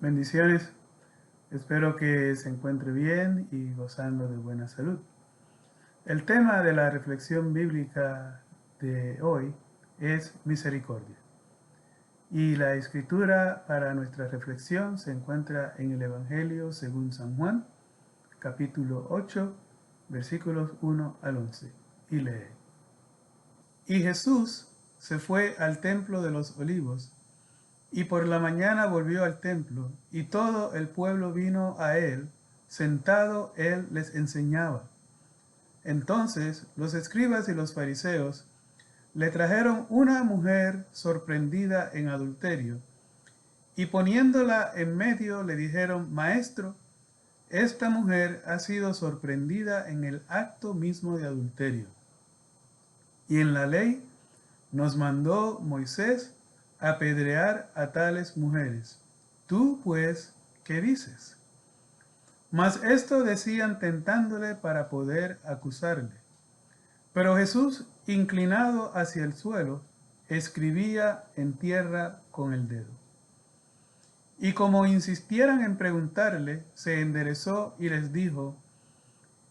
Bendiciones. Espero que se encuentre bien y gozando de buena salud. El tema de la reflexión bíblica de hoy es misericordia. Y la escritura para nuestra reflexión se encuentra en el Evangelio según San Juan, capítulo 8, versículos 1 al 11. Y lee. Y Jesús se fue al templo de los olivos, y por la mañana volvió al templo, y todo el pueblo vino a él, sentado él les enseñaba. Entonces los escribas y los fariseos le trajeron una mujer sorprendida en adulterio, y poniéndola en medio le dijeron: Maestro, esta mujer ha sido sorprendida en el acto mismo de adulterio. Y en la ley nos mandó Moisés apedrear a tales mujeres. Tú, pues, ¿qué dices? Mas esto decían tentándole para poder acusarle. Pero Jesús, inclinado hacia el suelo, escribía en tierra con el dedo. Y como insistieran en preguntarle, se enderezó y les dijo: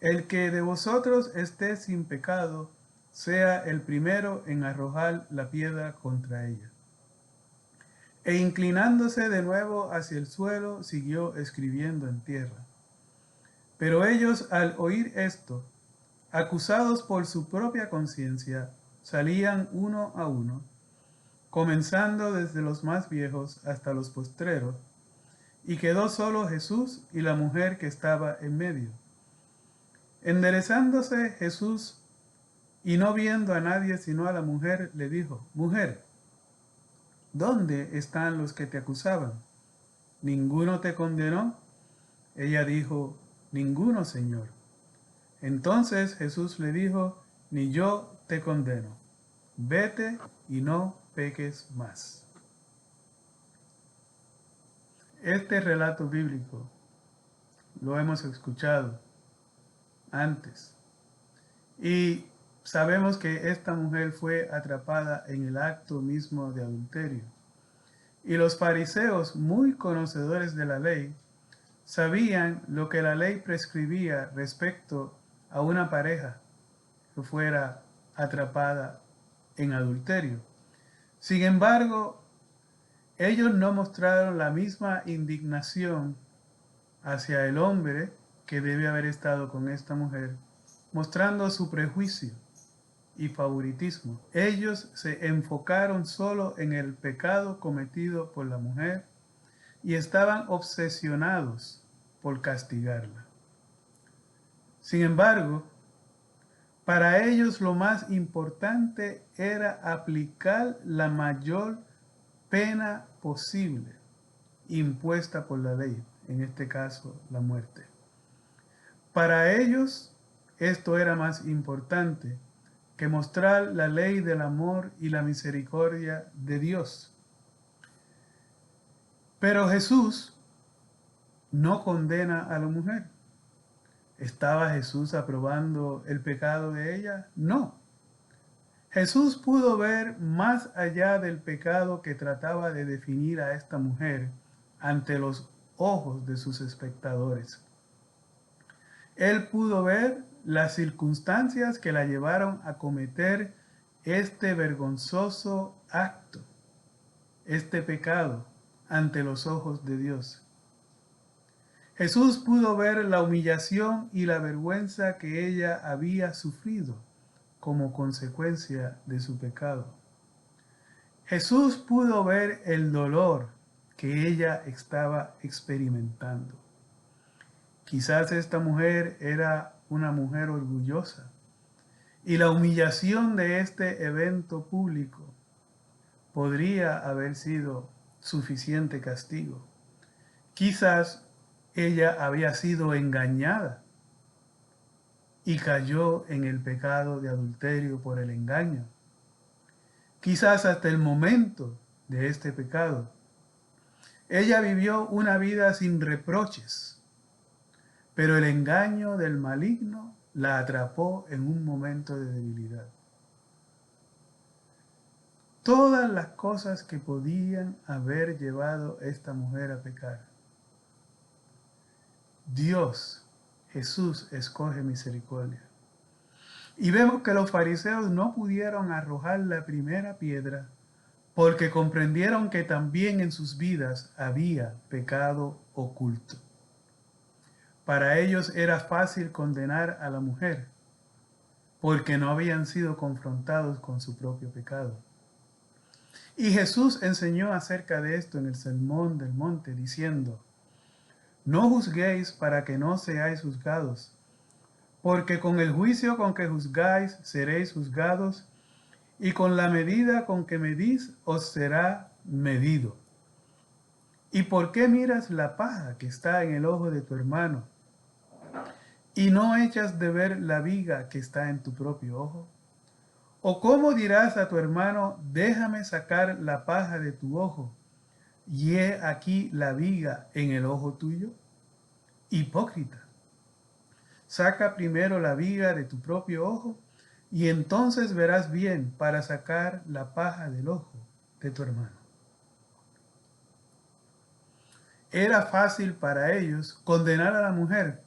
El que de vosotros esté sin pecado, sea el primero en arrojar la piedra contra ella. E inclinándose de nuevo hacia el suelo, siguió escribiendo en tierra. Pero ellos, al oír esto, acusados por su propia conciencia, salían uno a uno, comenzando desde los más viejos hasta los postreros, y quedó solo Jesús y la mujer que estaba en medio. Enderezándose Jesús, y no viendo a nadie sino a la mujer, le dijo: Mujer, ¿dónde están los que te acusaban? ¿Ninguno te condenó? Ella dijo: Ninguno, Señor. Entonces Jesús le dijo: Ni yo te condeno. Vete y no peques más. Este relato bíblico lo hemos escuchado antes y sabemos que esta mujer fue atrapada en el acto mismo de adulterio. Y los fariseos, muy conocedores de la ley, sabían lo que la ley prescribía respecto a una pareja que fuera atrapada en adulterio. Sin embargo, ellos no mostraron la misma indignación hacia el hombre que debe haber estado con esta mujer, mostrando su prejuicio y favoritismo. Ellos se enfocaron solo en el pecado cometido por la mujer y estaban obsesionados por castigarla. Sin embargo, para ellos lo más importante era aplicar la mayor pena posible impuesta por la ley, en este caso la muerte. Para ellos esto era más importante que mostrar la ley del amor y la misericordia de Dios. Pero Jesús no condena a la mujer. ¿Estaba Jesús aprobando el pecado de ella? No. Jesús pudo ver más allá del pecado que trataba de definir a esta mujer ante los ojos de sus espectadores. Él pudo ver las circunstancias que la llevaron a cometer este vergonzoso acto, este pecado, ante los ojos de Dios. Jesús pudo ver la humillación y la vergüenza que ella había sufrido como consecuencia de su pecado. Jesús pudo ver el dolor que ella estaba experimentando. Quizás esta mujer era una mujer orgullosa y la humillación de este evento público podría haber sido suficiente castigo. Quizás ella había sido engañada y cayó en el pecado de adulterio por el engaño. Quizás hasta el momento de este pecado, ella vivió una vida sin reproches, pero el engaño del maligno la atrapó en un momento de debilidad. Todas las cosas que podían haber llevado a esta mujer a pecar Dios, Jesús, escoge misericordia. Y vemos que los fariseos no pudieron arrojar la primera piedra porque comprendieron que también en sus vidas había pecado oculto. Para ellos era fácil condenar a la mujer porque no habían sido confrontados con su propio pecado. Y Jesús enseñó acerca de esto en el Sermón del Monte, diciendo: no juzguéis para que no seáis juzgados, porque con el juicio con que juzgáis seréis juzgados, y con la medida con que medís os será medido. ¿Y por qué miras la paja que está en el ojo de tu hermano, y no echas de ver la viga que está en tu propio ojo? ¿O cómo dirás a tu hermano, déjame sacar la paja de tu ojo, y he aquí la viga en el ojo tuyo? Hipócrita, saca primero la viga de tu propio ojo, y entonces verás bien para sacar la paja del ojo de tu hermano. Era fácil para ellos condenar a la mujer,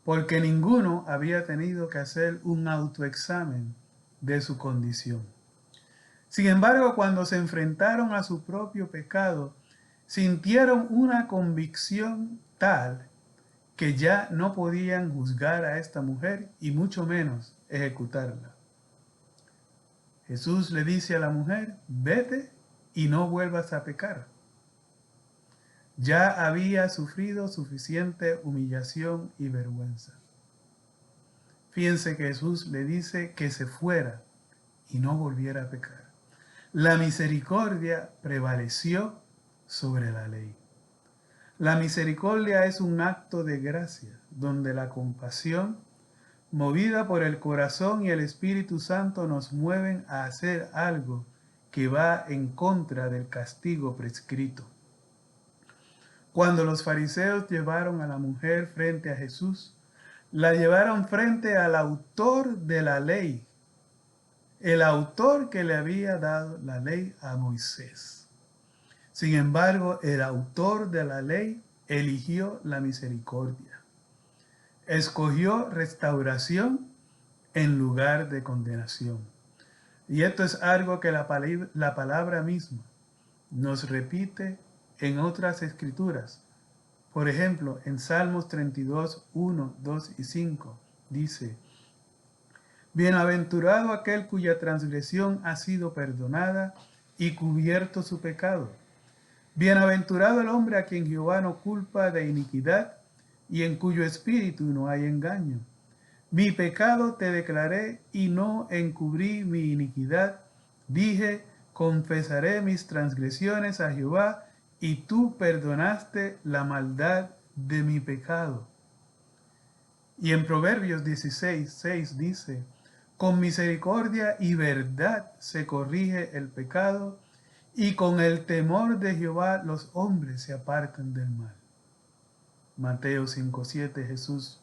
porque ninguno había tenido que hacer un autoexamen de su condición. Sin embargo, cuando se enfrentaron a su propio pecado, sintieron una convicción tal que ya no podían juzgar a esta mujer y mucho menos ejecutarla. Jesús le dice a la mujer: vete y no vuelvas a pecar. Ya había sufrido suficiente humillación y vergüenza. Fíjense que Jesús le dice que se fuera y no volviera a pecar. La misericordia prevaleció sobre la ley. La misericordia es un acto de gracia, donde la compasión, movida por el corazón y el Espíritu Santo, nos mueven a hacer algo que va en contra del castigo prescrito. Cuando los fariseos llevaron a la mujer frente a Jesús, la llevaron frente al autor de la ley, el autor que le había dado la ley a Moisés. Sin embargo, el autor de la ley eligió la misericordia. Escogió restauración en lugar de condenación. Y esto es algo que la palabra misma nos repite en otras escrituras. Por ejemplo, en Salmos 32, 1, 2 y 5 dice: bienaventurado aquel cuya transgresión ha sido perdonada y cubierto su pecado. Bienaventurado el hombre a quien Jehová no culpa de iniquidad y en cuyo espíritu no hay engaño. Mi pecado te declaré y no encubrí mi iniquidad. Dije, confesaré mis transgresiones a Jehová, y tú perdonaste la maldad de mi pecado. Y en Proverbios 16, 6 dice: con misericordia y verdad se corrige el pecado, y con el temor de Jehová los hombres se apartan del mal. Mateo 5:7 Jesús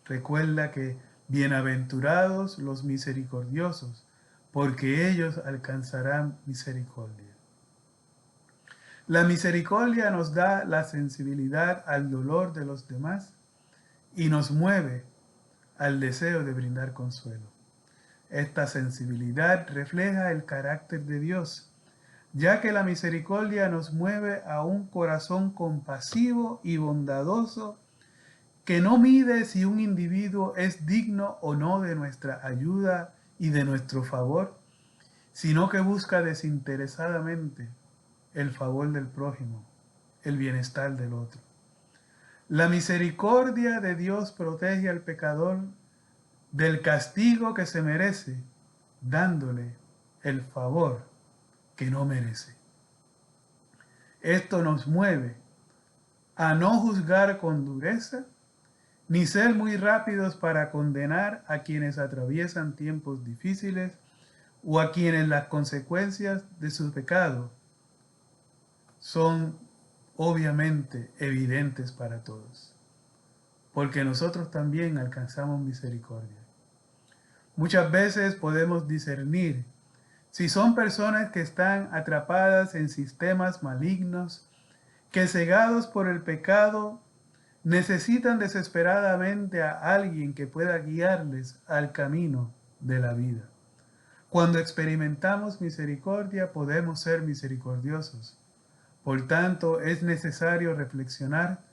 recuerda que bienaventurados los misericordiosos, porque ellos alcanzarán misericordia. La misericordia nos da la sensibilidad al dolor de los demás y nos mueve al deseo de brindar consuelo. Esta sensibilidad refleja el carácter de Dios, ya que la misericordia nos mueve a un corazón compasivo y bondadoso que no mide si un individuo es digno o no de nuestra ayuda y de nuestro favor, sino que busca desinteresadamente el favor del prójimo, el bienestar del otro. La misericordia de Dios protege al pecador del castigo que se merece, dándole el favor que no merece. Esto nos mueve a no juzgar con dureza, ni ser muy rápidos para condenar a quienes atraviesan tiempos difíciles o a quienes las consecuencias de su pecado son obviamente evidentes para todos, porque nosotros también alcanzamos misericordia. Muchas veces podemos discernir si son personas que están atrapadas en sistemas malignos, que cegados por el pecado necesitan desesperadamente a alguien que pueda guiarles al camino de la vida. Cuando experimentamos misericordia, podemos ser misericordiosos. Por tanto, es necesario reflexionar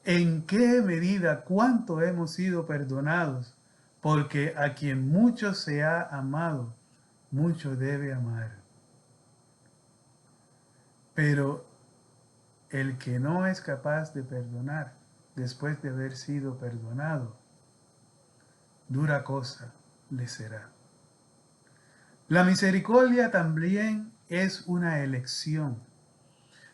en qué medida, cuánto hemos sido perdonados, porque a quien mucho se ha amado, mucho debe amar. Pero el que no es capaz de perdonar después de haber sido perdonado, dura cosa le será. La misericordia también es una elección.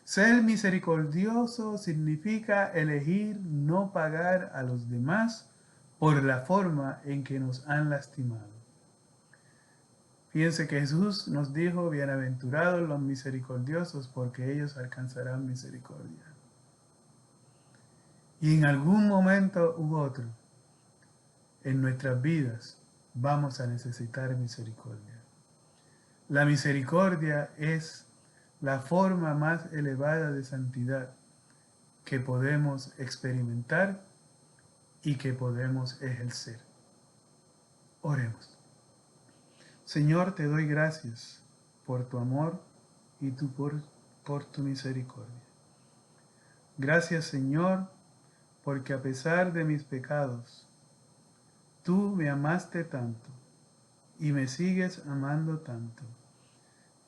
Ser misericordioso significa elegir no pagar a los demás por la forma en que nos han lastimado. Fíjense que Jesús nos dijo, bienaventurados los misericordiosos, porque ellos alcanzarán misericordia. Y en algún momento u otro, en nuestras vidas, vamos a necesitar misericordia. La misericordia es la forma más elevada de santidad que podemos experimentar y que podemos ejercer. Oremos. Señor, te doy gracias por tu amor y por tu misericordia. Gracias, Señor, porque a pesar de mis pecados, tú me amaste tanto y me sigues amando tanto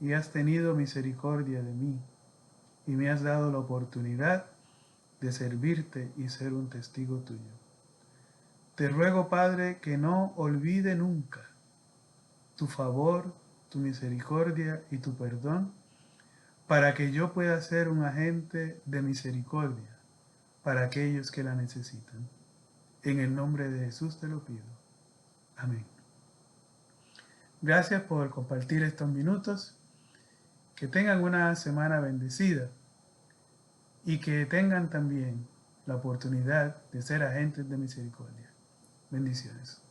y has tenido misericordia de mí y me has dado la oportunidad de servirte y ser un testigo tuyo. Te ruego, Padre, que no olvide nunca tu favor, tu misericordia y tu perdón, para que yo pueda ser un agente de misericordia para aquellos que la necesitan. En el nombre de Jesús te lo pido. Amén. Gracias por compartir estos minutos. Que tengan una semana bendecida y que tengan también la oportunidad de ser agentes de misericordia. Bendiciones.